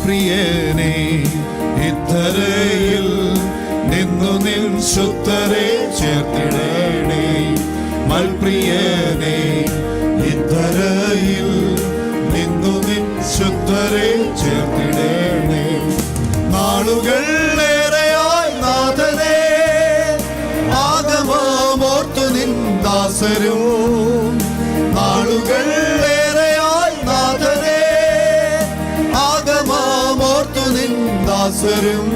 മൽപ്രിയനെ ഇത്തരയിൽ നിന്നു നിൻ ശുദ്ധരെ ചേർത്തിടേണേ. മൽപ്രിയനെ ഇത്തരയിൽ നിന്നു നിൻ ശുദ്ധരെ ചേർത്തിടേണേ. നാളുകൾ ഏറെയായി നാഥനെ ആഗമമോർത്തു നിൻ ദാസരും. നാളുകൾ ഏറെയായി നാഥനെ ആഗമമോർത്തു നിൻ ദാസരും.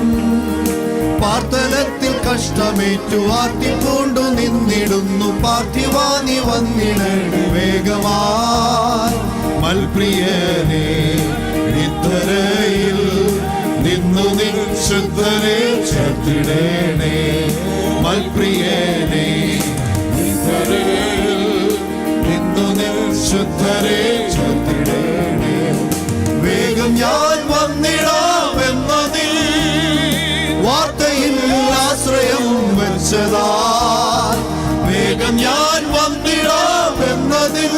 പാർത്തലത്തിൽ കഷ്ടമേറ്റു ആർത്തിപ്പൂണ്ടു നിന്നിടുന്നു. പാർത്ഥിവാനി വന്നിടണി വേഗമായി. മൽപ്രിയനെ ഇത്തരയിൽ നിന്നു നിൻ ശുദ്ധരെ ചേർത്തിടേണേ. മൽപ്രിയനെ ഇത്തരയിൽ നിന്നു നിൻ ശുദ്ധരെ ചേർത്തിടേണേ. വേഗം ഞാൻ വന്നിടാമെന്നതിൽ വാർത്തയിൽ ആശ്രയം വെച്ചതാ. വേഗം ഞാൻ വന്നിടാമെന്നതിൽ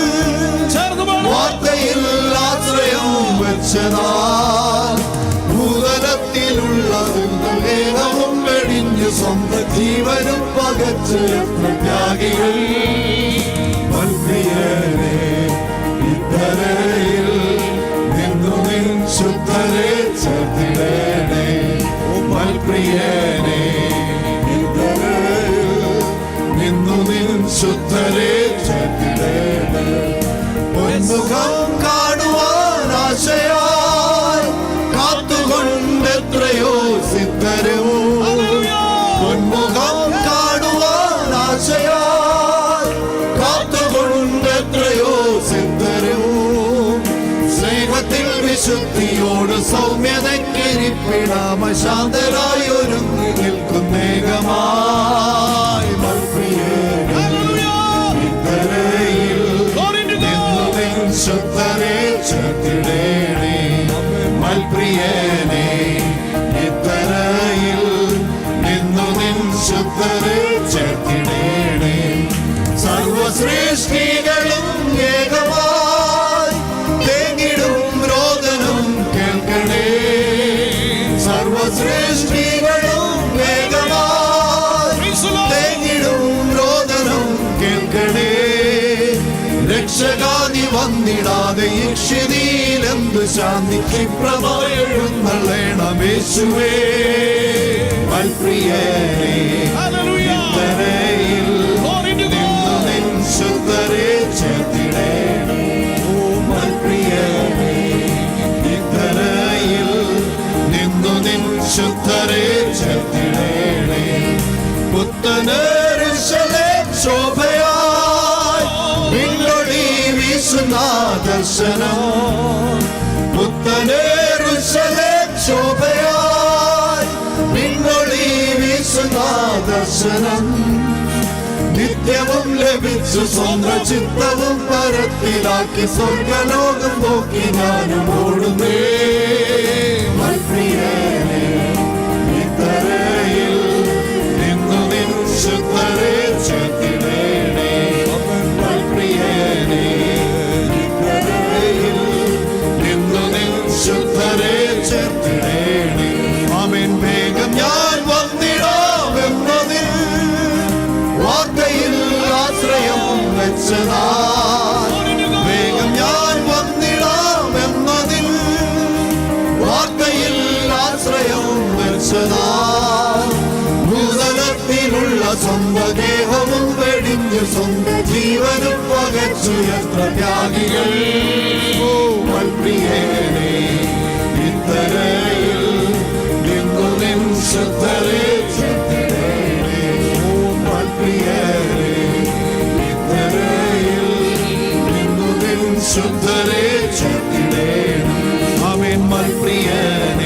വാർത്തയിൽ ആശ്രയം വെച്ചതാ. ഭൂതലത്തിലുള്ളതും വേഗവും വെടിഞ്ഞു സ്വന്തം ജീവനും പകച്ച് ത്യാഗികൾ. മൽപ്രിയനെ ഇത്തരയിൽ നിന്നു നിൻ ശുദ്ധരെ ചേർത്തിടേണേ. മൽപ്രിയനെ ഇത്തരയിൽ നിന്നു നിൻ ശുദ്ധരെ ചേർത്തിടേണേ. പൊന്മുഖം കാണുവാൻ ആശയായി കാത്തുകൊണ്ടെത്രയോ സിദ്ധരും. പൊന്മുഖം കാണുവാൻ ആശയായി കാത്തുകൊണ്ടെത്രയോ സിദ്ധരും. സ്നേഹത്തിൽ വിശുദ്ധിയോട് സൗമ്യതയ്ക്കിരിപ്പിടാമ ശാന്തരായി ഒരുങ്ങി നിൽക്കും മേഘമായി. മൽപ്രിയനെ ഇത്തരയിൽ നിന്നു നിൻ ശുദ്ധരെ ചേർത്തിടേണേ. മൽപ്രിയനെ ഇത്തരയിൽ നിന്നു നിൻ ശുദ്ധരെ ചേർത്തിടേണേ. സർവശ്രേഷ്ഠികളും ഏകമായി തേങ്ങിടും രോദനം കേൾക്കണേ. സർവശ്രേഷ്ഠികളും ഏകമായി തേങ്ങിടും രോദനം കേൾക്കണേ. രക്ഷകാനി വന്നിടാതെ ഇക്ഷിതിയിലെന്തു ശാന്തി ക്ഷിപ്രമായി എഴുന്നള്ളേണമേശുവേ. മൽപ്രിയനെ ഇത്തരയിൽ നിന്നു നിൻ ശുദ്ധരെ ചേർത്തിടേണേ. മൽപ്രിയനെ ഇത്തരയിൽ നിന്നു നിൻ ശുദ്ധരെ ചേർത്തിടേണേ. പുത്തനേരുശലേം ശോഭയായി വിണ്ണൊളി വീശുന്ന ദർശനം. പുത്തനേരുശലേം ശോഭയായി വിണ്ണൊളി വീശുന്ന ദർശനം. നിത്യവും ലഭിച്ചു സ്വന്തം ചിത്തവും പരത്തിലാക്കി സ്വർഗലോകം നോക്കി ഞാനും ഓടുന്നേ. മൽപ്രിയനെ ഇത്തരയിൽ നിന്നു നിൻ ശുദ്ധരെ ചേർത്തിടേണേ. മൽപ്രിയനെ ഇത്തരയിൽ നിന്നു നിൻ ശുദ്ധരെ ചേർത്തിടേണേ. ആമേൻ. വേഗം ഞാൻ വന്നിടാമെന്നതിൽ വാർത്തയിൽ ആശ്രയം വെച്ചതാ. വേഗം ഞാൻ വന്നിടാമെന്നതിൽ വാർത്തയിൽ ആശ്രയം വെച്ചതാ. ഭൂതലത്തിലുള്ള സ്വന്തം ദേഹവും വെടിഞ്ഞു സ്വന്തം ജീവനും പകച്ചു എത്ര ത്യാഗികൾ. മൽപ്രിയനെ ഇത്തരയിൽ നിന്നു നിൻ ശുദ്ധരെ ചേർത്തിടേണേ. മൽപ്രിയനെ ഇത്തരയിൽ നിന്നു നിൻ ശുദ്ധരെ ചേർത്തിടേണേ. ആമേൻ. മൽപ്രിയനെ